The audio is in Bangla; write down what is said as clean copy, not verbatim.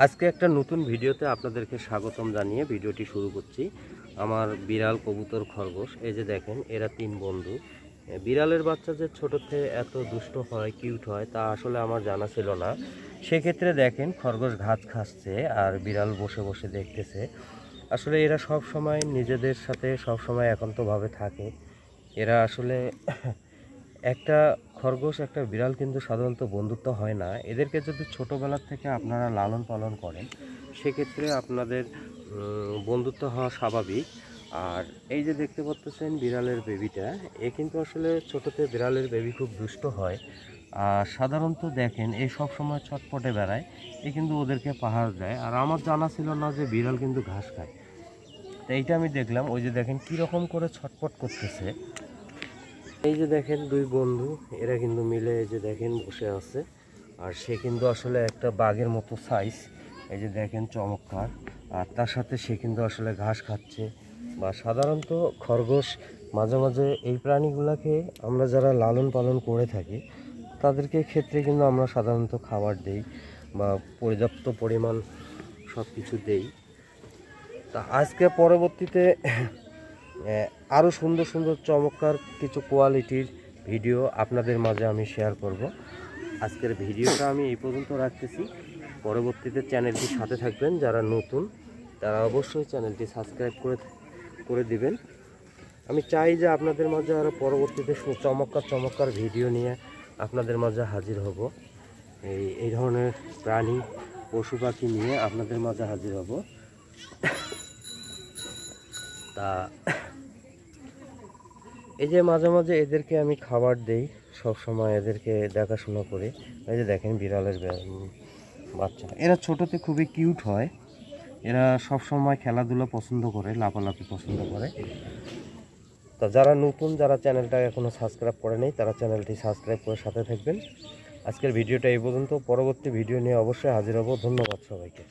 আজকে একটা নতুন ভিডিওতে আপনাদেরকে স্বাগতম জানিয়ে ভিডিওটি শুরু করছি। আমার বিড়াল, কবুতর, খরগোশ, এই যে দেখেন এরা তিন বন্ধু। বিড়ালের বাচ্চা যে ছোটোতে এত দুষ্ট হয়, কিউট হয়, তা আসলে আমার জানা ছিল না। সেক্ষেত্রে দেখেন খরগোশ ঘাস খাচ্ছে আর বিড়াল বসে বসে দেখতেছে। আসলে এরা সব সময় নিজেদের সাথে সব সময় একান্তভাবে থাকে। এরা আসলে একটা খরগোশ একটা বিড়াল কিন্তু সাধারণত বন্ধুত্ব হয় না। এদেরকে যদি ছোটোবেলার থেকে আপনারা লালন পালন করেন, সেক্ষেত্রে আপনাদের বন্ধুত্ব হওয়া স্বাভাবিক। আর এই যে দেখতে পাচ্ছেন বিড়ালের বেবিটা, এ কিন্তু আসলে ছোটোতে বিড়ালের বেবি খুব দুষ্ট হয়। আর সাধারণত দেখেন এই সব সময় ছটপটে বেড়ায়, এ কিন্তু ওদেরকে পাহাড় দেয়। আর আমার জানা ছিল না যে বিড়াল কিন্তু ঘাস খায়। তো এইটা আমি দেখলাম, ওই যে দেখেন কীরকম করে ছটপট করতেছে। এই যে দেখেন দুই বন্ধু, এরা কিন্তু মিলে এই যে দেখেন বসে আছে। আর সে কিন্তু আসলে একটা বাঘের মতো সাইজ, এই যে দেখেন চমৎকার। আর তার সাথে সে কিন্তু আসলে ঘাস খাচ্ছে। বা সাধারণত খরগোশ মাঝে মাঝে এই প্রাণীগুলোকে আমরা যারা লালন পালন করে থাকি, তাদেরকে ক্ষেত্রে কিন্তু আমরা সাধারণত খাবার দেই বা পর্যাপ্ত পরিমাণ সব কিছু দেই। তা আজকে পরবর্তীতে আরও সুন্দর সুন্দর চমৎকার কিছু কোয়ালিটির ভিডিও আপনাদের মাঝে আমি শেয়ার করব। আজকের ভিডিওটা আমি এই পর্যন্ত রাখতেছি। পরবর্তীতে চ্যানেলটির সাথে থাকবেন। যারা নতুন তারা অবশ্যই চ্যানেলটি সাবস্ক্রাইব করে দিবেন। আমি চাই যে আপনাদের মাঝে আরও পরবর্তীতে চমৎকার ভিডিও নিয়ে আপনাদের মাঝে হাজির হব। এই ধরনের প্রাণী, পশু পাখি নিয়ে আপনাদের মাঝে হাজির হব। তা এই যে মাঝে মাঝে এদেরকে আমি খাবার দেই, সব সময় এদেরকে দেখাশোনা করি। এই যে দেখেন বিড়ালের বাচ্চা, এরা ছোটোতে খুবই কিউট হয়। এরা সব সময় খেলাধুলা পছন্দ করে, লাফালাফি পছন্দ করে। তা যারা নতুন, যারা চ্যানেলটা এখনও সাবস্ক্রাইব করে নেই, তারা চ্যানেলটি সাবস্ক্রাইব করে সাথে থাকবেন। আজকের ভিডিওটা এই পর্যন্ত। পরবর্তী ভিডিও নিয়ে অবশ্যই হাজির হব। ধন্যবাদ সবাইকে।